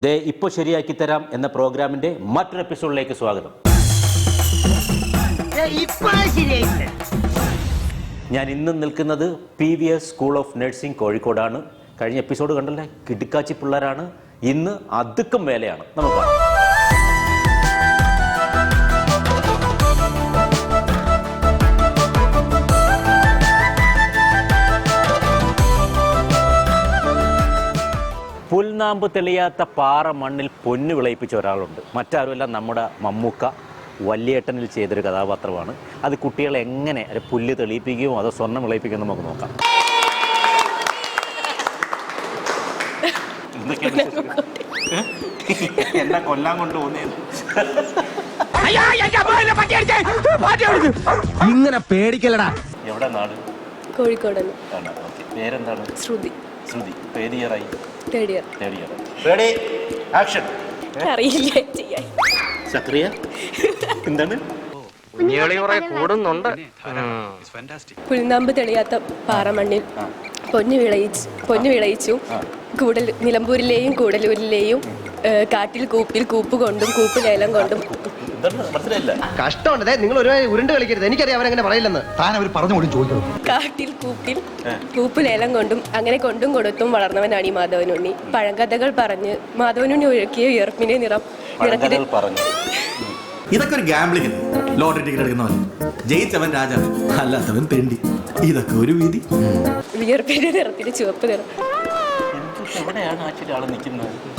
ദേ ഇപ്പോൾ ശരിയാക്കി തരാം എന്ന പ്രോഗ്രാമിന്റെ മറ്റൊരു എപ്പിസോഡിലേക്ക് സ്വാഗതം. ഞാൻ ഇന്ന് നിൽക്കുന്നത് PVS സ്കൂൾ ഓഫ് നഴ്സിംഗ് കോഴിക്കോടാണ്. കഴിഞ്ഞ എപ്പിസോഡ് കണ്ടല്ലേ, കിടുക്കാച്ചി പിള്ളേരാണ്. ഇന്ന് അതുക്കും മേലെയാണ്. നമുക്ക് കാണാം. പുൽനാമ്പ് തെളിയാത്ത പാറ മണ്ണിൽ പൊന്നു വിളയിപ്പിച്ച ഒരാളുണ്ട്. മറ്റാരുമല്ല, നമ്മുടെ മമ്മൂക്ക വല്യേട്ടനിൽ ചെയ്തൊരു കഥാപാത്രമാണ്. അത് കുട്ടികളെ എങ്ങനെ പുല്ല് തെളിയിപ്പിക്കുകയോ അതോ സ്വർണ്ണം വിളയിപ്പിക്കുകയോ നമുക്ക് നോക്കാം. എന്നാ കൊല്ലാൻ കൊണ്ടുപോകുന്നേന്ന് ഇങ്ങനെ പേടിക്കലടാ. എവിടെ നാട്? കോഴിക്കോട്. പേരെന്താണ്? ശ്രുതി. ശ്രുതി. ഏത് ഇയറായി? Third year. Ready, action. അറിയില്ല ചെയ്യാൻ. സക്രിയ എന്താണ്? പുൽനാമ്പ് തെളിയാത്ത പാറമണ്ണിൽ പൊന്നു വിളയിച്ചു. നിലമ്പൂരിലെയും കൂടലൂരിലെയും കാട്ടിൽ കൂപ്പിൽ കൂപ്പ് കൊണ്ടും കൂപ്പ് ലേലം കൊണ്ടും. കഷ്ടമുണ്ട്, നിങ്ങൾ ഒരു ഉരുണ്ട് കളിക്കരുത്. എനിക്കറിയാം അവരെങ്ങനെ പറയില്ലെന്ന്. താൻ അവർ പറഞ്ഞു ചോദിക്കണം. കാട്ടിൽ കൂപ്പിൽ കൂപ്പ് ലേലം കൊണ്ടും അങ്ങനെ കൊണ്ടും കൊടുത്തും വളർന്നവനാണ് ഈ മാധവനുണ്ണി. പഴങ്കഥകൾ പറഞ്ഞ് മാധവനുണ്ണി ഒഴുക്കിയ വിയർപ്പിന്റെ നിറത്തിൽ പറഞ്ഞു. ഇതൊക്കെ ഒരു ഗാംബ്ലിംഗ്. ലോട്ടറി ടിക്കറ്റ് എടുക്കുന്നവൻ ജയിച്ചവൻ രാജാവ്, അല്ലാത്തവൻ തെണ്ടി. ഇതൊക്കെ ഒരു വിധി. വിയർപ്പിന്റെ നിറത്തിന് ചുവപ്പ് നിറം.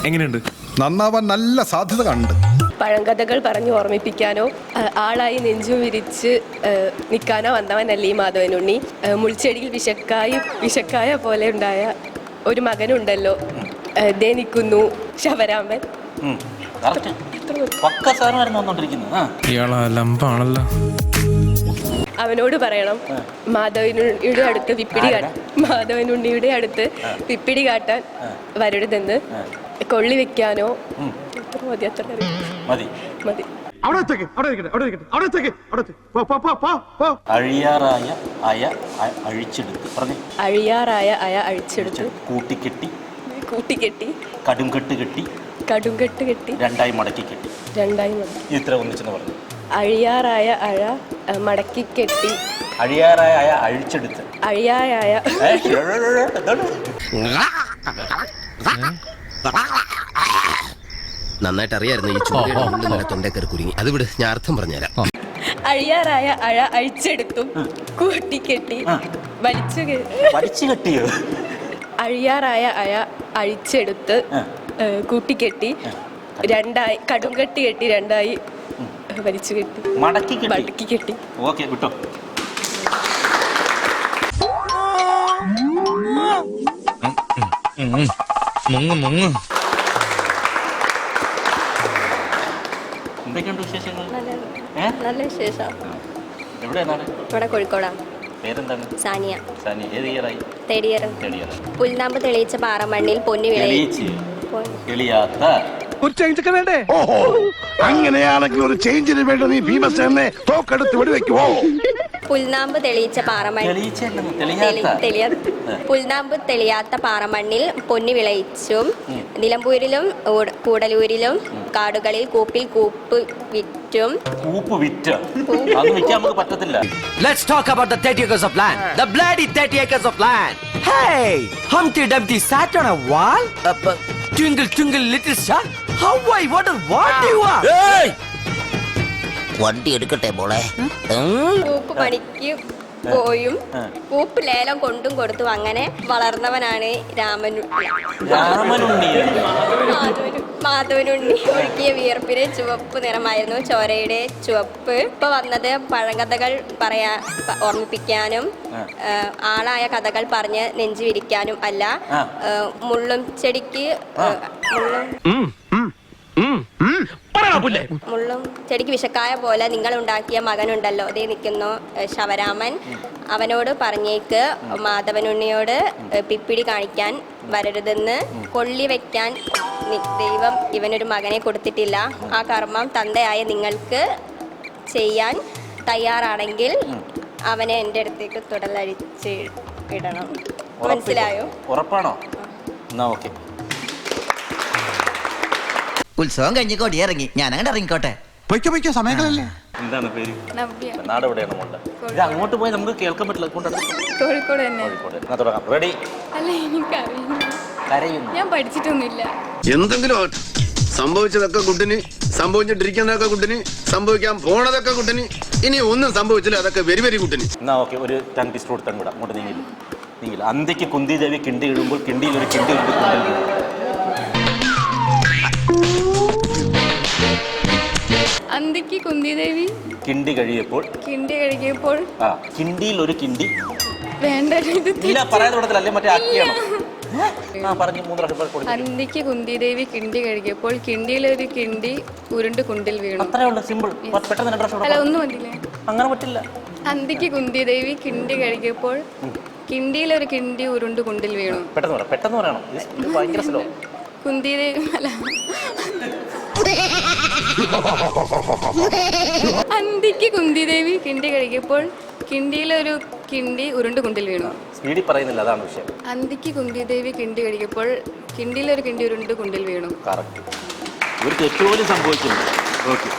എങ്ങനെയുണ്ട്? നന്നാവാൻ നല്ല സാധ്യത കണ്ട്. പഴങ്കഥകൾ പറഞ്ഞ് ഓർമ്മിപ്പിക്കാനോ ആളായി നെഞ്ചു വിരിച്ച് നിൽക്കാനോ വന്നവനല്ല ഈ മാധവനുണ്ണി. മുൾച്ചെടിയിൽ വിഷക്കായ പോലെ ഉണ്ടായ ഒരു മകനുണ്ടല്ലോ, ദേ നിൽക്കുന്നു ശവരാമൻ. അവനോട് പറയണം മാധവനുണ്ണിയുടെ അടുത്ത് പിപ്പിടി കാട്ടാൻ വരരുതെന്ന്. കൊള്ളി വെക്കാനോ മതി. അഴിയാറായ അയ അഴിച്ചെടുത്ത് കൂട്ടിക്കെട്ടി കടുംകെട്ട് കെട്ടി രണ്ടായി മടക്കി. ഇത്ര ഒന്നിച്ചെന്ന് പറഞ്ഞു. അഴിയാറായ അഴ മടക്കി കെട്ടി. അഴിയാറായ അയ അഴിച്ചെടുത്ത്. നന്നായിട്ട് അറിയായിരുന്നു ഈ ചൂട് തൊണ്ടേക്കറി കുരുങ്ങി. അത് വിട്, ഞാൻ അർത്ഥം പറഞ്ഞുതരാം. അഴിയാറായ അഴ അഴിച്ചെടുത്തും കൂട്ടിക്കെട്ടി വലിച്ചു കെട്ടിയോ? അഴിയാറായ അഴ അഴിച്ചെടുത്ത് കൂട്ടിക്കെട്ടി രണ്ടായി കടുംകെട്ടി കെട്ടി രണ്ടായി വലിച്ചു കെട്ടി മടക്കി കെട്ടി. ഓക്കേ, വിട്ടോ. എന്തൊക്കെയുണ്ട് വിശേഷങ്ങൾ? നല്ല വിശേഷം. എവിടെയാണ്? ഇവിടെ കോഴിക്കോടാണ്. പേരെന്താണ്? സാനിയ. ഏത് ഇയറായി? Third year. പുൽനാമ്പ് തെളിയിച്ച പാറമണ്ണിൽ പൊന്നു തെളിയാത്ത ഒരു ചേഞ്ച് ഒക്കെ വേണ്ടേ? ഓഹോ, അങ്ങനെയാണെങ്കിൽ ഒരു ചേഞ്ചിന് വേണ്ടി നീ ഭീമസേനെ തോക്കെടുത്ത് വെടിവെക്കുവോ? പുൽനാമ്പ് തെളിയിച്ച പുൽനാമ്പ് തെളിയാത്ത പാറമണ്ണിൽ പൊന്നു വിളയിച്ചും നിലമ്പൂരിലും കൂടലൂരിലും കാടുകളിൽ കൂപ്പിൽ കൂപ്പ് വിറ്റും. Let's talk about the 30 acres of land. The bloody 30 acres of land. Hey, Humpty Dumpty sat on a wall. Twinkle twinkle little star. How I wonder what you are. Hey! വണ്ടി എടുക്കട്ടെ മോളെ. കൂപ്പ് പണിക്ക് പോയും കൂപ്പ് ലേലം കൊണ്ടും കൊടുത്തു അങ്ങനെ വളർന്നവനാണ് മാധവനുണ്ണി. ഒഴുക്കിയ വിയർപ്പിന് ചുവപ്പ് നിറമായിരുന്നു ചോരയുടെ ചുവപ്പ്. ഇപ്പൊ വന്നത് പഴങ്കഥകൾ ഓർമ്മിപ്പിക്കാനും ആളായ കഥകൾ പറഞ്ഞ് നെഞ്ചു വിരിക്കാനും അല്ല. മുള്ളും ചെടിക്ക് വിഷക്കായ പോലെ നിങ്ങൾ ഉണ്ടാക്കിയ മകനുണ്ടല്ലോ, അതേ നിൽക്കുന്നു ശവരാമൻ. അവനോട് പറഞ്ഞേക്ക് മാധവനുണ്ണിയോട് പിപ്പിടി കാണിക്കാൻ വരരുതെന്ന്. കൊള്ളി വെക്കാൻ ദൈവം ഇവനൊരു മകനെ കൊടുത്തിട്ടില്ല. ആ കർമ്മം തന്തയായ നിങ്ങൾക്ക് ചെയ്യാൻ തയ്യാറാണെങ്കിൽ അവനെ എൻ്റെ അടുത്തേക്ക് തുടലഴിച്ച് ഇടണം. മനസ്സിലായോ? ഉറപ്പാണോ? എന്നാ ഓക്കെ. ഉത്സവം കഴിഞ്ഞ് കൊടിയിറങ്ങി ഞാൻ അങ്ങോട്ട് ഇറങ്ങിക്കോട്ടെ. പൊയ്ക്കോ സമയങ്ങളല്ലേ. എന്താണ് പേര്? നവ്യ. നാട് എവിടെയാണ് മോളുടെ? ഇത് അങ്ങോട്ട് പോയി നമുക്ക് കേൾക്കാൻ പറ്റില്ല. കോഴിക്കോട് തന്നെ. കോഴിക്കോട്. എന്നാ തുടങ്ങാം. റെഡി? അല്ല എനിക്കറിയില്ല, കരയുന്നു. ഞാൻ പഠിച്ചിട്ടൊന്നുമില്ല. എന്തെങ്കിലും ആവട്ടെ. സംഭവിച്ചതൊക്കെ കുട്ടിന്, സംഭവിച്ചിട്ടിരിക്കുന്നതൊക്കെ കുട്ടിന്, സംഭവിക്കാൻ പോണതൊക്കെ കുട്ടിന്, ഇനി ഒന്നും സംഭവിച്ചില്ല അതൊക്കെ വെരി വെരി കുട്ടിന്. എന്നാ ഓക്കെ, ഒരു ടങ് ട്വിസ്റ്റ് കൊടുത്താൽ കൂടെ അങ്ങോട്ട് നീങ്ങില്ല. അന്തിക്ക് കുന്തി ദേവി കിണ്ടി ഇടുമ്പോൾ കിണ്ടിയിൽ ഒരു കിണ്ടി ഉണ്ട്. അന്തിക്ക് കുന്തിദേവി കിണ്ടി കഴിയപ്പോൾ ആ കിണ്ടിയിൽ ഒരു കിണ്ടി. വേണ്ട, ഇത് ഇല്ല പറയാതെ കൊടുത്തില്ല, അല്ലേ മറ്റേ ആക്കിയാണോ? ആ പറഞ്ഞു 3 പ്രാവശ്യം കൊടുത്തു. അന്തിക്ക് കുന്തിദേവി കിണ്ടി കഴുകിയപ്പോൾ കിണ്ടിയിലൊരു കിണ്ടി ഉരുണ്ട് കുണ്ടിൽ വീണു. അത്രേ ഉള്ളൂ, സിമ്പിൾ. പെട്ടെന്ന് 2 പ്രാവശ്യം അല്ല, ഒന്നും മതില്ലേ? അങ്ങനെ പറ്റില്ല. അന്തിക്ക് കുന്തിദേവി കിണ്ടി കഴുകിയപ്പോൾ കിണ്ടിയിലൊരു കിണ്ടി ഉരുണ്ട് കുണ്ടിൽ വീണു. പെട്ടെന്ന് പറയണം. ഇത് ഭയങ്കര സ്ലോ. കുന്തിദേവി അല്ല, അന്തിക്ക് കുന്തിദേവി കിണ്ടി കഴുകിയപ്പോൾ കിണ്ടിയിലൊരു കിണ്ടി ഉരുണ്ട് കുണ്ടിൽ വീണു. സ്പീഡിൽ പറയുന്നില്ല, അതാണ് വിഷയം. അന്തിക്ക് കുന്തിദേവി കിണ്ടി കഴുകിയപ്പോൾ കിണ്ടിയിലൊരു കിണ്ടി ഉരുണ്ട് കുണ്ടിൽ വീണു. കറക്റ്റ്. ഒരു തെറ്റുപോലും സംഭവിക്കുന്നു. ഓക്കെ.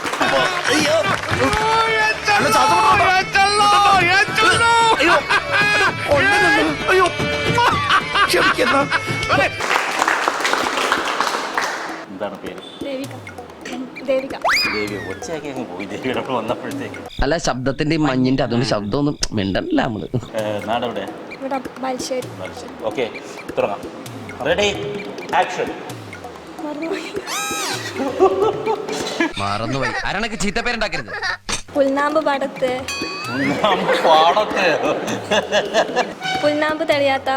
എന്താണ് പേര്? ദേവി. ഒച്ചയാക്കി അങ്ങ് പോയി ദേവിയുടെ അവിടെ വന്നപ്പോഴത്തേക്ക്. അല്ല, ശബ്ദത്തിന്റെ മഞ്ഞിന്റെ അതുകൊണ്ട് ശബ്ദമൊന്നും മിണ്ടല്ല നമ്മള്. നാടെവിടെ? ഓക്കെ, തുടങ്ങാം. Ready, action. മറന്നുപോയി. ആരാണൊക്കെ ചീത്തപ്പേരുണ്ടാക്കരുത്. പുൽനാമ്പ് പാടത്ത് പാടത്ത്. പുൽനാമ്പ് തെളിയാത്ത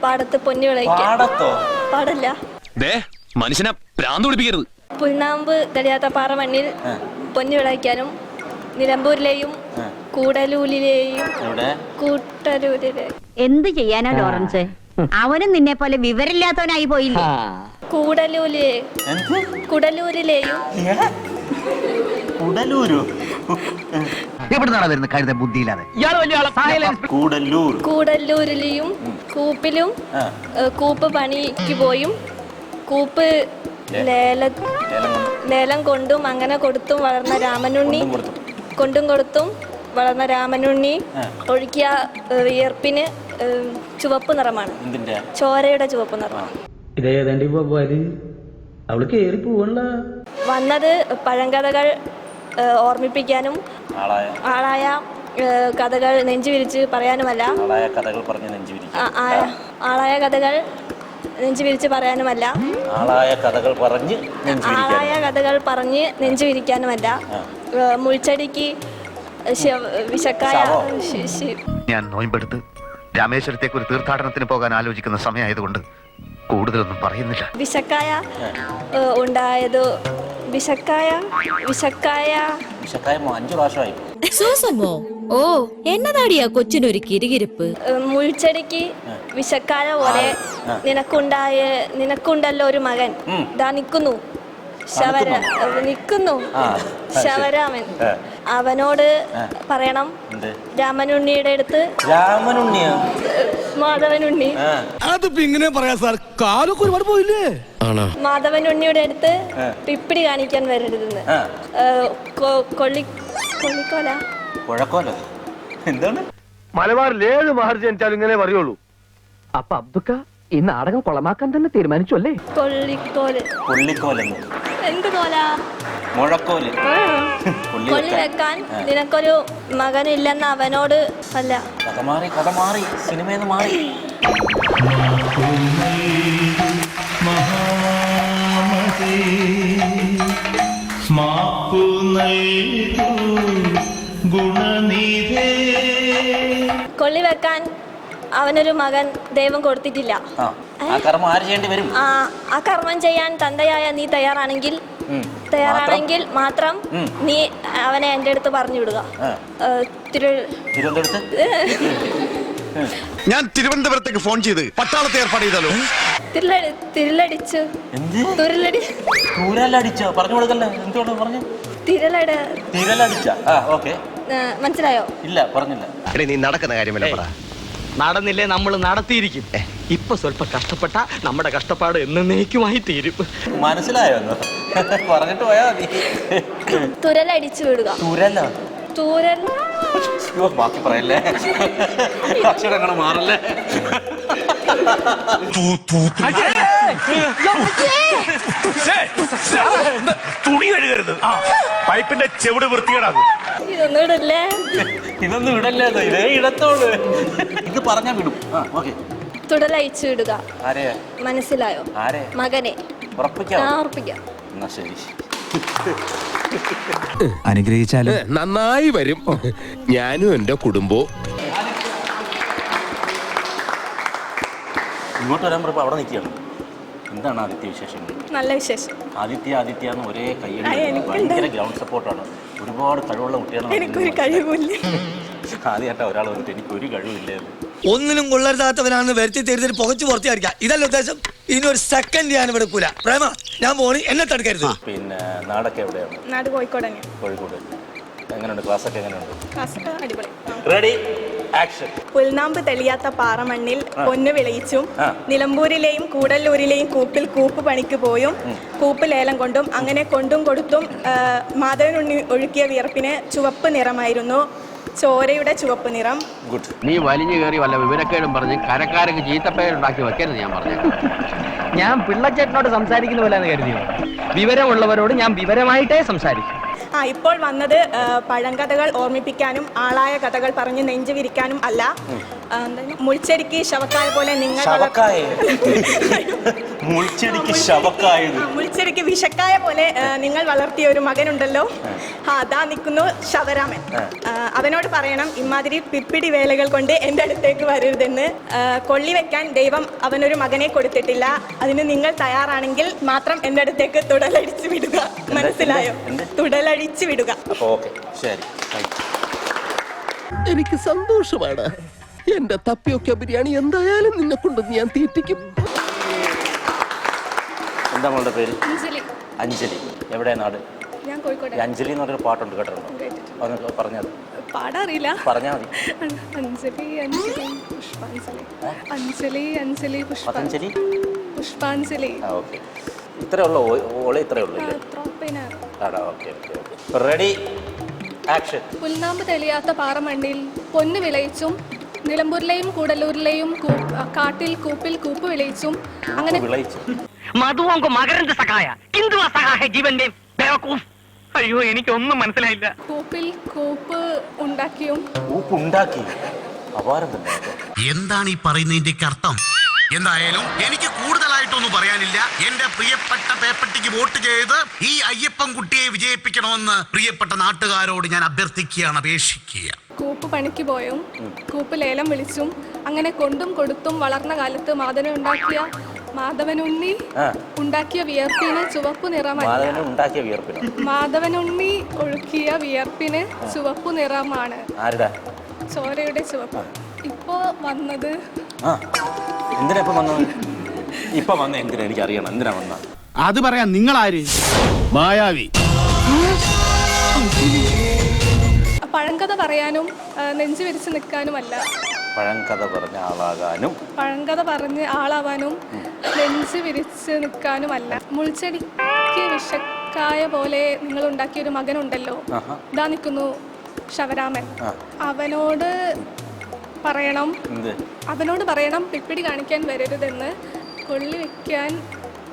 പാടത്ത് പൊന്നു വിളയിക്കാൻ. പാടത്തോ? പാടില്ല. മനുഷ്യനെ ഭ്രാന്ത് പിടിപ്പിക്കരുത്. പുൽനാമ്പ് തെളിയാത്ത പാറമണ്ണിൽ പൊന്നു വിളയിക്കാനും നിലമ്പൂരിലെയും കൂടലൂരിലെയും എന്ത് ചെയ്യാനാ ലോറൻസ്? അവനും നിന്നെ പോലെ വിവരമില്ലാത്തവനായി പോയില്ലേ? കുടലൂരിലെയും കുടലൂരോ? എവിടുന്നാണ് വരുന്നത് കഴുത ബുദ്ധിയില്ലാതെ? കൂടല്ലൂരിലെയും കൂപ്പിലും കൂപ്പ് പണിക്ക് പോയും കൂപ്പ് ലേലം കൊണ്ടും അങ്ങനെ കൊടുത്തും വളർന്ന രാമനുണ്ണി ഒഴുക്കിയ വിയർപ്പിന് ചുവപ്പ് നിറമാണ്. ചോരയുടെ ചുവപ്പ് നിറമാണ്. വന്നത് പഴങ്കഥകൾ ഓർമ്മിപ്പിക്കാനും ആളായ കഥകൾ നെഞ്ചുവിരിച്ച് പറയാനുമല്ല. ആളായ കഥകൾ നെഞ്ചുവിരിച്ച് പറയാനുമല്ല. ആളായ കഥകൾ പറഞ്ഞ് നെഞ്ചുവിരിക്കാനുമല്ല. മുൾച്ചെടിക്ക് വിശക്കായ ഞാൻ നോയമ്പെടുത്ത് രാമേശ്വരത്തേക്ക് ഒരു തീർത്ഥാടനത്തിന് പോകാൻ ആലോചിക്കുന്ന സമയമായതുകൊണ്ട് കൂടുതലൊന്നും പറയുന്നില്ല. വിശക്കായ ഉണ്ടായത് വിശക്കായ 5 പ്രാവശ്യമായി. സൂസമ്മോ, ഓ എന്നതാടിയാ കൊച്ചിനൊരു കിരികിരിപ്പ്? മുൾച്ചെടിക്ക് വിശക്കായ പോലെ നിനക്കുണ്ടല്ലോ ഒരു മകൻ. ദാ നിൽക്കുന്നു ശവരാമൻ. അവനോട് പറയണം രാമനുണ്ണിയുടെ അടുത്ത്. മാധവനുണ്ണി. അതിപ്പോ ഇങ്ങനെ പറയാ സാർ, കാലൊക്കെ ഒരുപാട് പോയില്ലേ? മാധവനുണ്ണിയുടെ അടുത്ത് പിപ്പിടി കാണിക്കാൻ വരരുതെന്ന്. കൊള്ളിക്കോല. എന്താണ്? മലബാറിൽ 7 മഹർജി ജനിച്ചാലും ഇങ്ങനെ പറയുള്ളൂ. അപ്പൊ അബ്ദുക്ക ഈ നാടകം കൊളമാക്കാൻ തന്നെ തീരുമാനിച്ചു അല്ലേ? കൊള്ളിക്കോലെന്ന് എന്ത് കോല? മുഴക്കോല്. കൊള്ളി വെക്കാൻ നിനക്കൊരു മകനില്ലെന്ന് അവനോട് അല്ല. കഥ മാറി, സിനിമയെന്ന് മാറി. കൊള്ളി വെക്കാൻ അവനൊരു മകൻ ദൈവം കൊടുത്തിട്ടില്ല. ആ കർമ്മം ആര് ചെയ്യേണ്ടി വരും? ആ കർമ്മം ചെയ്യാൻ തന്തയായ നീ തയ്യാറാണെങ്കിൽ മാത്രം നീ അവനെ എൻ്റെ അടുത്ത് പറഞ്ഞു വിടുക. ഞാൻ തിരുവനന്തപുരത്തേക്ക് ഫോൺ ചെയ്ത് പട്ടാളത്തെ ഏർപ്പാട് ചെയ്താലോ? മനസ്സിലായോ? ഇല്ല, പറഞ്ഞില്ല. നീ നടക്കുന്ന കാര്യമല്ല പറ. നടന്നില്ലേ നമ്മൾ നടത്തിയിരിക്കും. ഇപ്പൊ സ്വല്പം കഷ്ടപ്പെട്ട നമ്മുടെ കഷ്ടപ്പാട് എന്നേക്കുമായി തീരും. മനസ്സിലായോ എന്ന് പറഞ്ഞിട്ട് പോയാ മതി. തുരലടിച്ചു വിടുക. തുരല്ല. തുരൽ. ബാക്കി പറയല്ലേ, അക്ഷരങ്ങൾ മാറല്ലേ. തുണി കഴുകരുത്, പൈപ്പിന്റെ ചെവിട് വൃത്തികേടാകും. ഇതൊന്നും ഇടല്ലേ. ഇതൊന്നും ഇടല്ലേ, ഇതേ ഇടത്തോള്. ഇത് പറഞ്ഞാ വിടും. ഓക്കെ. തുടലഴിച്ചു വിടുക. ആരെയാ? മനസ്സിലായോ? ആരെ? മകനെ. ഉറപ്പിക്കാം. ഉറപ്പിക്കാം. എന്നാ ശരി. അനുഗ്രഹിച്ചാലും നന്നായി വരും. ഞാനും എന്റെ കുടുംബവും. ഇങ്ങോട്ട് വരാൻ പറയുമ്പോൾ അവിടെ നിൽക്കുകയാണ്. എന്താണ് ആദിത്യ വിശേഷങ്ങൾ? നല്ല വിശേഷം. ആദിത്യ എന്ന് ഒരേ കയ്യടി, ഭയങ്കര ഗ്രൗണ്ട് സപ്പോർട്ടാണ്. ഒരുപാട് കഴിവുള്ള കുട്ടിയാണ്. എനിക്കൊരു കഴിവില്ല. ആദ്യമായിട്ടാ ഒരാൾ വന്നിട്ട് എനിക്കൊരു കഴിവില്ലായിരുന്നു. ഒന്നിനും കൊള്ളരുതാത്തവനാണെന്ന് വരുത്തി തീർത്തിട്ട് പുകച്ചു പുറത്തിയായിരിക്കാം. ഇതല്ല ഉദ്ദേശം. ഇനി ഒരു സെക്കൻഡ് ഞാൻ ഇവിടെ എടുക്കൂല. പ്രേമ, ഞാൻ പോണി, എന്നെ തടുക്കരുത്. പിന്നെ നാടൊക്കെ എവിടെയാണ്? നാട് കോഴിക്കോട് തന്നെയാണ്. കോഴിക്കോട്. എങ്ങനെയുണ്ട് ക്ലാസ്സൊക്കെ? എങ്ങനെയുണ്ട്? ക്ലാസ്സൊക്കെ അടിപൊളി. Ready, action. പുൽനാമ്പ് തെളിയാത്ത പാറമണ്ണിൽ പൊന്നു വിളയിച്ചും നിലമ്പൂരിലെയും കൂടല്ലൂരിലെയും കൂപ്പിൽ കൂപ്പ് പണിക്ക് പോയും കൂപ്പ് ലേലം കൊണ്ടും അങ്ങനെ കൊണ്ടും കൊടുത്തും മാധവനുണ്ണി ഒഴുക്കിയ വിയർപ്പിന് ചുവപ്പ് നിറമായിരുന്നു. ചോരയുടെ ചുവപ്പ് നിറം. ഗുഡ്. നീ വലിഞ്ഞു കയറി വല്ല വിവരക്കേടും പറഞ്ഞ് കരക്കാരക്ക് ചീത്തപ്പേരുണ്ടാക്കി വെക്കരുത്. ഞാൻ പറഞ്ഞു, ഞാൻ പിള്ളച്ചേട്ടനോട് സംസാരിക്കുന്ന പോലെ കരുതിയോ? വിവരമുള്ളവരോട് ഞാൻ വിവരമായിട്ടേ സംസാരിക്കും. ഇപ്പോൾ വന്നത് പഴങ്കഥകൾ ഓർമ്മിപ്പിക്കാനും ആളായ കഥകൾ പറഞ്ഞ് നെഞ്ചു വിരിക്കാനും അല്ല. മുൾച്ചെടിക്ക് ശവക്കായ പോലെ നിങ്ങൾ മുൾച്ചെടിക്ക് വിഷക്കായ പോലെ നിങ്ങൾ വളർത്തിയ ഒരു മകനുണ്ടല്ലോ, അതാ നിൽക്കുന്നു ശവരാമൻ. അവനോട് പറയണം, ഇമാതിരി പിപ്പിടി വേലകൾ കൊണ്ട് എൻ്റെ അടുത്തേക്ക് വരരുതെന്ന്. കൊള്ളി വെക്കാൻ ദൈവം അവനൊരു മകനെ കൊടുത്തിട്ടില്ല. അതിന് നിങ്ങൾ തയ്യാറാണെങ്കിൽ മാത്രം എൻ്റെ അടുത്തേക്ക് തുടലടിച്ചു വിടുക. മനസ്സിലായോ? തുടലടിച്ചു വിടുക. എനിക്ക് സന്തോഷമാണ്. എന്റെ തപ്പിയൊക്കെ ബിരിയാണി എന്തായാലും നിന്നെ കൊണ്ട് ഞാൻ തീറ്റിക്കും. എന്താ മോളുടെ പേര്? അഞ്ജലി. അഞ്ജലി. എവിടെ നാട്? ഞാൻ കോഴിക്കോട്. അഞ്ജലി എന്ന് പറഞ്ഞൊരു പാട്ടുണ്ട്, കേട്ടിട്ടുണ്ടോ? അതൊന്ന് പറഞ്ഞത്. പാടാറില്ല. പറഞ്ഞാൽ മതി. അഞ്ജലി അഞ്ജലി പുഷ്പാഞ്ജലി. അഞ്ജലി അഞ്ജലി പതഞ്ജലി പുഷ്പാഞ്ജലി. ഓക്കെ. ഇത്രേ ഉള്ളൂ? ഓളെ ഇത്രേ ഉള്ളൂ ഇല്ലേ? ഓക്കെ. Ready, action. പുൽനാമ്പ് തെളിയാത്ത പാറമണ്ണിൽ പൊന്ന് വിളയിച്ചും നിലമ്പൂരിലെയും കൂടല്ലൂരിലെയും കാട്ടിൽ കൂപ്പിൽ കൂപ്പ് വിളയിച്ചും അങ്ങനെ മധുവോങ്കോ മകരന്ത സഹായ ഹിന്ദു സഹായ ജീവന്റെ ബേവകൂഫ്. അയ്യോ, എനിക്കൊന്നും മനസ്സിലായില്ല. കൂപ്പിൽ കൂപ്പ് ഉണ്ടാക്കിയും. ഉണ്ടാക്കി? അപാരം തന്നെ. എന്താണ് ഈ പറയുന്നതിന്റെ അർത്ഥം? എന്തായാലും എനിക്ക് കൂടുതലായിട്ടൊന്നും പറയാനില്ല. എന്റെ പ്രിയപ്പെട്ട പേപ്പട്ടിക്ക് വോട്ട് ചെയ്ത് ഈ അയ്യപ്പൻ കുട്ടിയെ വിജയിപ്പിക്കണമെന്ന് പ്രിയപ്പെട്ട നാട്ടുകാരോട് ഞാൻ അഭ്യർത്ഥിക്കുകയാണ്, അപേക്ഷിക്കുക. കൂപ്പ് പണിക്ക് പോയും കൂപ്പ് ലേലം വിളിച്ചും അങ്ങനെ കൊണ്ടും കൊടുത്തും വളർന്ന കാലത്ത് മാധവനുണ്ണി ഉണ്ടാക്കിയ വിയർപ്പിന് ചുവപ്പ് നിറമല്ല. മാധവനുണ്ണി ഒഴുക്കിയ വിയർപ്പിന് ചുവപ്പ് നിറമാണ്. ചോരയുടെ ചുവപ്പ്. ഇപ്പോ വന്നത് എന്തിനാ ഇപ്പൊ വന്നത്? എന്തിനാ? എനിക്ക് അറിയണം എന്തിനാ വന്ന. അത് പറയാൻ നിങ്ങളാര്? മായാവി. പഴങ്കഥ പറയാനും നെഞ്ചു വിരിച്ച് നിൽക്കാനുമല്ല. പഴങ്കഥ പറഞ്ഞ് ആളാവാനും നെഞ്ചു വിരിച്ച് നിൽക്കാനുമല്ല. മുൾച്ചെടിക്ക് വിഷക്കായ പോലെ നിങ്ങൾ ഉണ്ടാക്കിയ ഒരു മകനുണ്ടല്ലോ, ഇതാ നിൽക്കുന്നു ശവരാമൻ. അവനോട് പറയണം പിപ്പിടി കാണിക്കാൻ വരരുതെന്ന്. കൊള്ളി വെക്കാൻ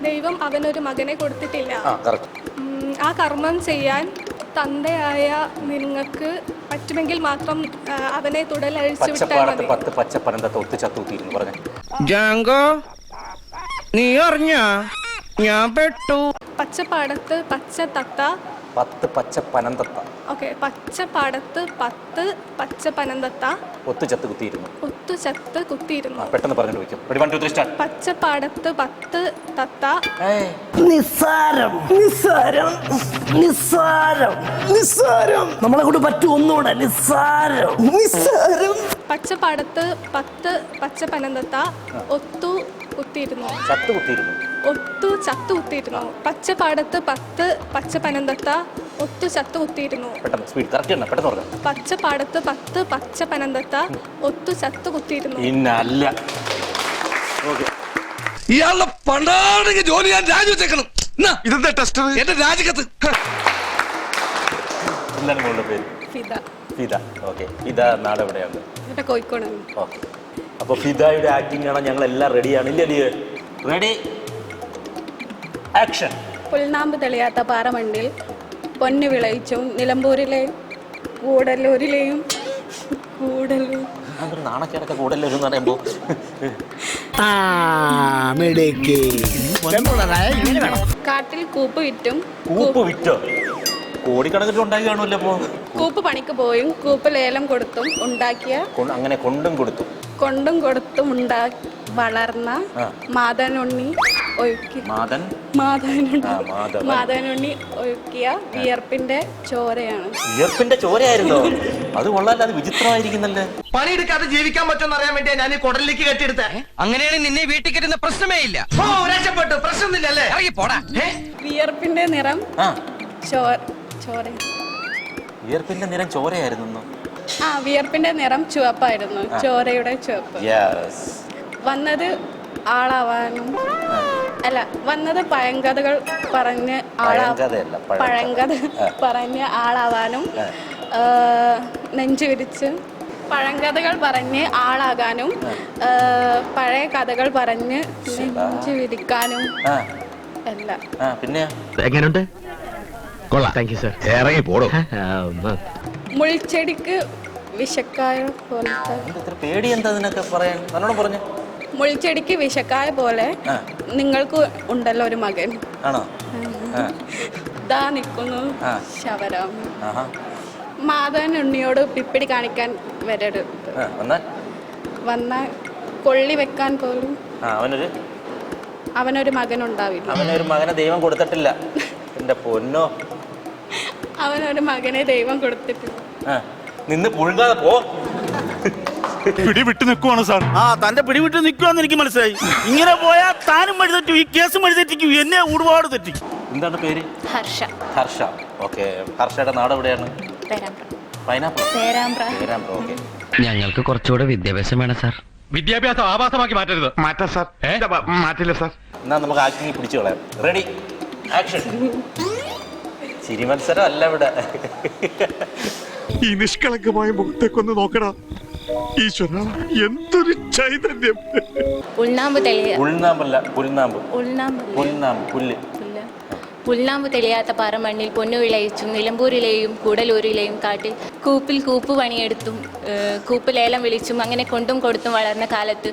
ദൈവം അവനൊരു മകനെ കൊടുത്തിട്ടില്ല. ആ കർമ്മം ചെയ്യാൻ തന്തയായ നിങ്ങൾക്ക് പറ്റുമെങ്കിൽ മാത്രം അവനെ തുടലഴിച്ചു വിട്ടാൽ മതി. നീ അറിഞ്ഞ ഞാൻ പെട്ടു. പച്ചപ്പാടത്ത് പച്ച തത്ത. ഓക്കെ. പച്ചപ്പാടത്ത് 10 പച്ചപ്പനന്തത്ത ഒത്തുചത്ത് കുത്തിയിരുന്നു. പെട്ടെന്ന് പറഞ്ഞു വെക്കും. Ready 1 2 3 start. പച്ചപ്പാടത്ത് 10 തത്ത. നിസ്സാരം നിസ്സാരം നിസ്സാരം നിസ്സാരം. നമ്മളെ കൊണ്ട് പറ്റും ഒന്നുകൂടെ. നിസ്സാരം നിസ്സാരം. പച്ചപ്പാടത്ത് 10 പച്ചപ്പനന്തത്ത ഒത്തു കുത്തിയിരുന്നു. ഒത്തു ചത്തു കുത്തിയിരുന്നു. പച്ചപ്പാടത്ത് 10 പച്ചപ്പനന്തത്ത ഒത്തു ചത്തു കുത്തിയിരുന്നു. പച്ചപ്പാടത്ത് 10 പച്ചപ്പനന്തത്ത ഒത്തു ചത്തു കുത്തിയിരുന്നു. ഓക്കെ. ഇയാളുടെ പണ്ടാണെങ്കിൽ ജോലി ഞാൻ രാജിവെച്ചേക്കണം. ഇതെന്താ ടെസ്റ്റ്? എന്റെ രാജിക്കത്ത്. എന്താണ് മോളുടെ പേര്? ഫിദ. ഫിദ. ഓക്കെ. ഫിദ നാട് എവിടെയാണ്? ഇവിടെ കോഴിക്കോട്. ഓക്കെ. അപ്പോൾ ഫിദയുടെ ആക്ടിങ് കാണാൻ ഞങ്ങൾ എല്ലാം റെഡിയാണ്. ഇല്ലേ? Ready, action. പുൽനാമ്പ് തെളിയാത്ത പാറമണ്ണിൽ പൊന്നു വിളയിച്ചും നിലമ്പൂരിലെ കൂടല്ലൂരിലെയും അതൊരു നാണക്കേടൊക്കെ കൂടുതൽ എന്ന് പറയുമ്പോൾ കാട്ടിൽ കൂപ്പ് വിറ്റും കൂപ്പ് വിറ്റോ? കോടിക്കണക്കിന് ഉണ്ടാക്കി കാണുമല്ലോ. അപ്പോൾ കൂപ്പ് പണിക്ക് പോയും കൂപ്പ് ലേലം കൊടുത്തും ഉണ്ടാക്കിയ അങ്ങനെ കൊണ്ടും കൊടുത്തും വളർന്ന മാതനുണ്ണി ഒഴുക്കിയ വിയർപ്പിന്റെ ചോരയാണ്. വിയർപ്പിന്റെ ചോരയായിരുന്നോ? അത് കൊള്ളാല്ല, അത് വിചിത്രമായിരിക്കുന്നല്ലേ. പണിയെടുക്കാതെ ജീവിക്കാൻ പറ്റുമെന്ന് അറിയാൻ വേണ്ടിയാ ഞാൻ ഈ കുടലിലേക്ക് കെട്ടിയെടുത്ത. അങ്ങനെയാണെങ്കിൽ നിന്നെ വീട്ടിൽ കെട്ടുന്ന പ്രശ്നമേ ഇല്ല. ഓ, രക്ഷപ്പെട്ടു. പ്രശ്നമൊന്നുമില്ലല്ലേ? ഇറങ്ങി പോടാ. വിയർപ്പിന്റെ നിറം ചോര. വിയർപ്പിന്റെ നിറം ചോരയായിരുന്നു. വിയർപ്പിന്റെ നിറം ചുവപ്പായിരുന്നു, ചോരയുടെ ചുവപ്പ്. വന്നത് ആളാവാനും അല്ല, വന്നത് പഴങ്കഥകൾ പറഞ്ഞ് ആളാവാനും നെഞ്ചു വിരിച്ച് പഴങ്കഥകൾ പറഞ്ഞ് ആളാകാനും പഴയ കഥകൾ പറഞ്ഞ് നെഞ്ചു വിരിക്കാനും അല്ല. പിന്നെ എങ്ങനെയുണ്ട്? കൊള്ളാം. Thank you sir. ഇറങ്ങി പോടോ. മുൾച്ചെടിക്ക് വിഷക്കായ പോലത്തെ പേടി എന്താ നിനക്ക് പറയാൻ? നല്ലോണം പറഞ്ഞു. മുൾച്ചെടിക്ക് വിഷക്കായ പോലെ നിങ്ങൾക്ക് ഉണ്ടല്ലോ ഒരു മകൻ. ആണോ? ദാ നിൽക്കുന്നു ശവരാമൻ. മാധവൻ ഉണ്ണിയോട് പിപ്പിടി കാണിക്കാൻ വരരുത്. വന്നാൽ കൊള്ളി വെക്കാൻ പോലും അവനൊരു മകനുണ്ടാവില്ല. അവനൊരു മകനെ ദൈവം കൊടുത്തിട്ടില്ല. എന്റെ പൊന്നോ, അവനൊരു മകനെ ദൈവം കൊടുത്തിട്ടില്ല. നിന്ന് പുഴുങ്ങാതെ പോ. പിടിവിട്ട് നിൽക്കുവാണ് സാർ. തന്റെ പിടിവിട്ട് നിൽക്കുവാന്ന് എനിക്ക് മനസ്സിലായി. ഇങ്ങനെ പോയാൽ താനും വഴി തെറ്റും, ഈ കേസും വഴി തെറ്റിക്കും, എന്നെ ഒരുപാട് തെറ്റിക്കും. എന്താണ് പേര്? ഹർഷ. ഓക്കെ. ഹർഷയുടെ നാട് എവിടെയാണ്? ഓക്കെ. ഞങ്ങൾക്ക് കുറച്ചുകൂടെ വിദ്യാഭ്യാസം വേണം സാർ. വിദ്യാഭ്യാസം ആഭാസമാക്കി മാറ്റരുത്. മാറ്റാം സാർ. മാറ്റില്ല സാർ. എന്നാ നമുക്ക് ആക്ടിങ് പിടിച്ചു കളയാം. Ready, action. ചിരി മത്സരം അല്ല ഇവിടെ. ഈ നിഷ്കളങ്കമായ മുഖത്തേക്കൊന്ന് നോക്കടാ. ഈശ്വര, എന്തൊരു ചൈതന്യം. പുൽനാമ്പ് തെളിയാത്ത പാറമണ്ണിൽ പൊന്നു വിളയിച്ചും നിലമ്പൂരിലെയും കൂടലൂരിലെയും കാട്ടിൽ കൂപ്പിൽ കൂപ്പ് പണിയെടുത്തും കൂപ്പ് ലേലം വിളിച്ചും അങ്ങനെ കൊണ്ടും കൊടുത്തും വളർന്ന കാലത്ത്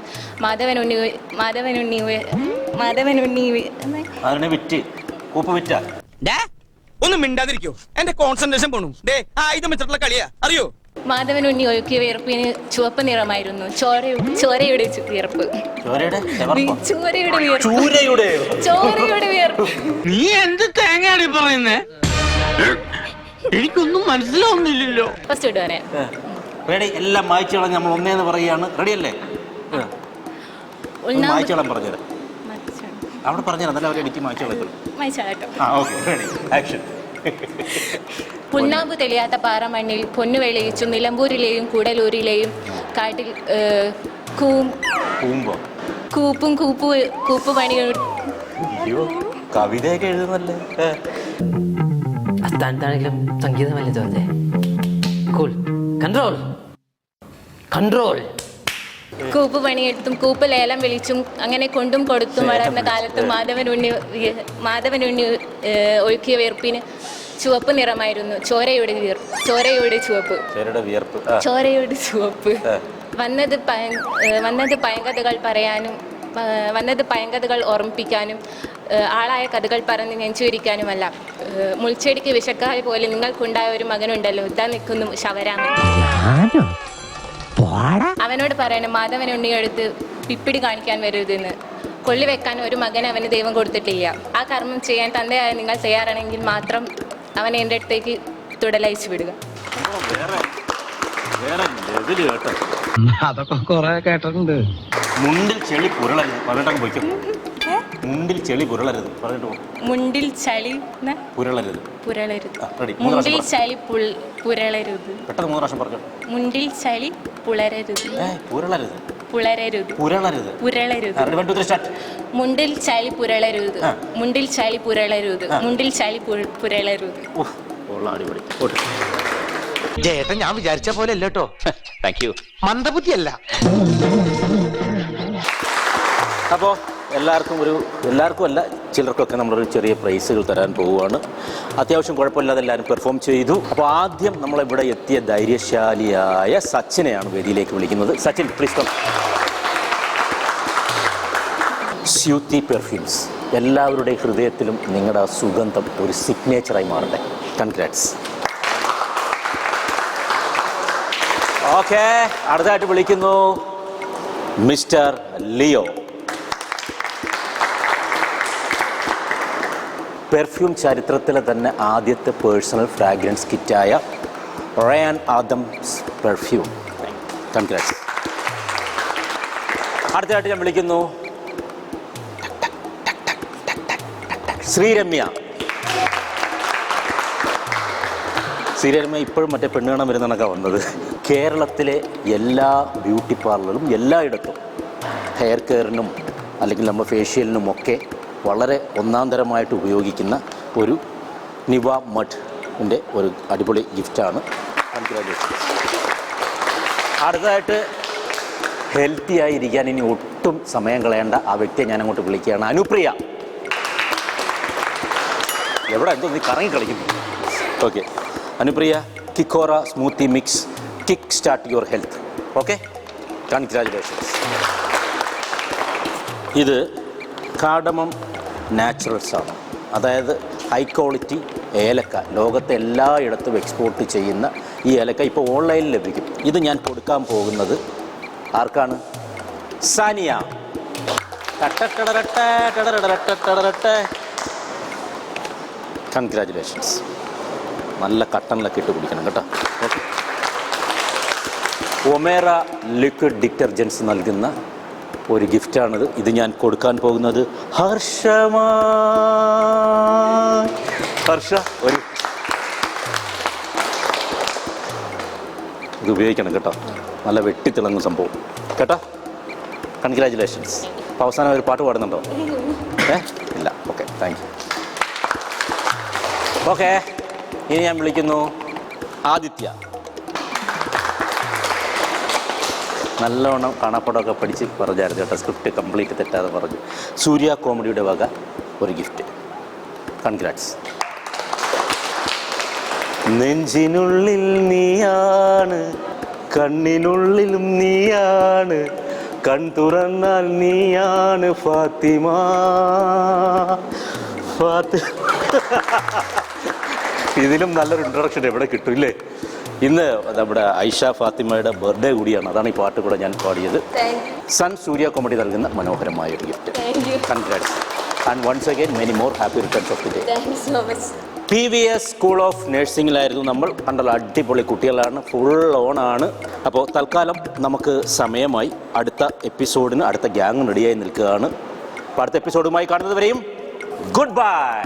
ഒന്ന് മിണ്ടാതിരിക്കോ. എന്റെ കോൺസെൻട്രേഷൻ പോണു. ആയുധം വെച്ചിട്ടുള്ള കളിയാ, അറിയോ? മാധവനുണ്ണി ഒഴുക്കിയ വിയർപ്പിന് ചുവപ്പ് നിറമായിരുന്നു. ചോരയുടെ വിയർപ്പ്. ചോരയുടെ വിയർപ്പ്. നീ എന്ത് തേങ്ങയാണ് പറയുന്നേ? എനിക്കൊന്നും മനസ്സിലാവുന്നില്ലല്ലോ. ഫസ്റ്റ് ഇടുവാനെ. റെഡി, എല്ലാം മായ്ച്ചു കളഞ്ഞ് നമ്മൾ ഒന്നേന്ന് പറയുകയാണ്. റെഡി അല്ലേ? മായ്ച്ചു കളയാൻ പറഞ്ഞത് അവിടെ പറഞ്ഞാൽ നല്ല അവരെ എനിക്ക് മായ്ച്ചു കളയത്തുള്ളൂ. പുൽനാമ്പ് തെളിയാത്ത പാറമണ്ണിൽ പൊന്നു വിളയിച്ചും നിലമ്പൂരിലെയും കൂടലൂരിലെയും കാട്ടിൽ കൂപ്പ് പണി. കവിതയൊക്കെ എഴുതുന്നല്ലേ? അസ്ഥാനത്താണെങ്കിലും സംഗീതമല്ലേ തോന്നേ. Cool, control, control. കൂപ്പ് പണിയെടുത്തും കൂപ്പ് ലേലം വിളിച്ചും അങ്ങനെ കൊണ്ടും കൊടുത്തും വളർന്ന കാലത്ത് മാധവനുണ്ണി ഒഴുക്കിയ വിയർപ്പിന് ചുവപ്പ് നിറമായിരുന്നു. ചോരയുടെ ചുവപ്പ്. വന്നത് പഴങ്കഥകൾ പറയാനും പഴങ്കഥകൾ ഓർമ്മിപ്പിക്കാനും ആളായ കഥകൾ പറഞ്ഞ് നെഞ്ചുരിക്കാനുമല്ല. മുൾച്ചെടിക്ക് വിഷക്കായ പോലെ നിങ്ങൾക്കുണ്ടായ ഒരു മകനുണ്ടല്ലോ, ഇതാ നിൽക്കുന്നു ശവരാമൻ. അവനോട് പറയണം മാധവനുണ്ണിയെടുത്ത് പിപ്പിടി കാണിക്കാൻ വരരുതെന്ന്. കൊള്ളി വെക്കാൻ ഒരു മകൻ അവന് ദൈവം കൊടുത്തിട്ടില്ല. ആ കർമ്മം ചെയ്യാൻ തന്നെയായ നിങ്ങൾ തയ്യാറാണെങ്കിൽ മാത്രം അവനെ എൻ്റെ അടുത്തേക്ക് തുടലയച്ചു വിടുക. അതൊക്കെ കൊറേ കേട്ടിട്ടുണ്ട്. മുണ്ടിൽ ചെളി പുരളരുത് പറഞ്ഞിട്ട് പോയിക്കും. മുണ്ടിൽ ചളി പുരളരുത് പറഞ്ഞിട്ട് പോകും. മുണ്ടിൽ ചളി പുരളരുത്. മുണ്ടിൽ ചളി പുരളരുത്. പെട്ടെന്ന് 3 പ്രാവശ്യം പറഞ്ഞു. മുണ്ടിൽ ചളി പുരളരുത്. പുളരരുത്. പുരളരുത്. പുരളരുത്. 1 2 3 സ്റ്റാർട്ട്. മുണ്ടിൽ ചളി പുരളരുത്. മുണ്ടിൽ ചളി പുരളരുത്. മുണ്ടിൽ ചളി പുരളരുത്. അടിപൊളി. ചേട്ടൻ ഞാൻ വിചാരിച്ച പോലെ അല്ല കേട്ടോ. Thank you. മന്ദബുദ്ധിയല്ല. അപ്പോൾ എല്ലാവർക്കും അല്ല ചിലർക്കൊക്കെ നമ്മളൊരു ചെറിയ പ്രൈസുകൾ തരാൻ പോവുകയാണ്. അത്യാവശ്യം കുഴപ്പമില്ലാതെ എല്ലാവരും പെർഫോം ചെയ്തു. അപ്പോൾ ആദ്യം നമ്മളിവിടെ എത്തിയ ധൈര്യശാലിയായ സച്ചിനെയാണ് വേദിയിലേക്ക് വിളിക്കുന്നത്. Sachin please come. സ്യൂത്തി പെർഫ്യൂംസ്, എല്ലാവരുടെ ഹൃദയത്തിലും നിങ്ങളുടെ സുഗന്ധം ഒരു സിഗ്നേച്ചറായി മാറട്ടെ. കൺഗ്രാറ്റ്സ്. ഓക്കെ, അടുത്തായിട്ട് വിളിക്കുന്നു മിസ്റ്റർ ലിയോ. പെർഫ്യൂം ചരിത്രത്തിലെ തന്നെ ആദ്യത്തെ പേഴ്സണൽ ഫ്രാഗ്രൻസ് കിറ്റായ റയാൻ ആദംസ് പെർഫ്യൂം. കൺഗ്രാറ്റ്സ്. അടുത്തതായിട്ട് ഞാൻ വിളിക്കുന്നു ശ്രീരമ്യ. ശ്രീരമ്യ ഇപ്പോഴും മറ്റേ പെണ്ണുകാണാൻ വരുന്നതൊക്കെ വന്നത്. കേരളത്തിലെ എല്ലാ ബ്യൂട്ടി പാർലറും എല്ലായിടത്തും ഹെയർ കെയറിനും അല്ലെങ്കിൽ നമ്മുടെ ഫേഷ്യലിനും ഒക്കെ വളരെ ഒന്നാന്തരമായിട്ട് ഉപയോഗിക്കുന്ന ഒരു നിവ മഡിൻ്റെ ഒരു അടിപൊളി ഗിഫ്റ്റാണ്. കൺഗ്രാജുലേഷൻസ്. അടുത്തതായിട്ട് ഹെൽത്തി ആയിരിക്കാൻ ഇനി ഒട്ടും സമയം കളയേണ്ട ആ വ്യക്തിയെ ഞാൻ അങ്ങോട്ട് വിളിക്കുകയാണ്. അനുപ്രിയ. എവിടെ എന്തോ നീ കറങ്ങി കളിക്കുന്നു. ഓക്കെ അനുപ്രിയ, കിക്കോറ smoothie mix kick start your health. Okay, congratulations. ഇത് കാർഡമം നാച്ചുറൽസ് ആണ്. അതായത് ഹൈ ക്വാളിറ്റി ഏലക്ക, ലോകത്തെ എല്ലായിടത്തും എക്സ്പോർട്ട് ചെയ്യുന്ന ഈ ഏലക്ക ഇപ്പോൾ ഓൺലൈനിൽ ലഭിക്കും. ഇത് ഞാൻ കൊടുക്കാൻ പോകുന്നത് ആർക്കാണ്? സാനിയ. കൺഗ്രാജുലേഷൻസ്. നല്ല കട്ടനിലൊക്കെ ഇട്ട് കുടിക്കണം കേട്ടോ. ഓക്കെ. ഒമേറ ലിക്വിഡ് ഡിറ്റർജൻസ് നൽകുന്ന ഒരു ഗിഫ്റ്റാണിത്. ഇത് ഞാൻ കൊടുക്കാൻ പോകുന്നത് ഹർഷമാ. ഹർഷ, ഒരു ഇത് ഉപയോഗിക്കണം കേട്ടോ. നല്ല വെട്ടിത്തിളങ്ങുന്ന സംഭവം കേട്ടോ. കൺഗ്രാജുലേഷൻസ്. അപ്പോൾ അവസാനം ഒരു പാട്ട് പാടുന്നുണ്ടോ? ഇല്ല. Okay, thank you. ഓക്കെ, ഇനി ഞാൻ വിളിക്കുന്നു ആദിത്യ. നല്ലോണം കാണാപ്പടമൊക്കെ പഠിച്ച് പറഞ്ഞായിരുന്നു കേട്ടോ. സ്ക്രിപ്റ്റ് കംപ്ലീറ്റ് തെറ്റാതെ പറഞ്ഞു. സൂര്യ കോമഡിയുടെ വക ഒരു ഗിഫ്റ്റ്. കൺഗ്രാറ്റ്സ്. നെഞ്ചിനുള്ളിൽ നീയാണ്, കണ്ണിനുള്ളിലും നീയാണ്, കൺ തുറന്നാൽ നീയാണ് ഫാത്തിമ. ഇതിലും നല്ലൊരു ഇൻട്രൊഡക്ഷൻ എവിടെ കിട്ടും ഇല്ലേ? ഇന്ന് നമ്മുടെ ഐഷ ഫാത്തിമയുടെ ബർത്ത്ഡേ കൂടിയാണ്. അതാണ് ഈ പാട്ട് കൂടെ ഞാൻ പാടിയത്. സൺ സൂര്യ കോമഡി നൽകുന്ന മനോഹരമായ ഒരു gift. Congrats and once again many more happy returns of the day. PVS school of നഴ്സിംഗിലായിരുന്നു നമ്മൾ. കണ്ടല്ലോ, അടിപൊളി കുട്ടികളാണ്, ഫുൾ ഓണാണ്. അപ്പോൾ തൽക്കാലം നമുക്ക് സമയമായി. അടുത്ത എപ്പിസോഡിന് അടുത്ത ഗ്യാങ് റെഡിയായി നിൽക്കുകയാണ്. അപ്പോൾ അടുത്ത എപ്പിസോഡുമായി കാണുന്നത് വരെയും ഗുഡ് ബൈ.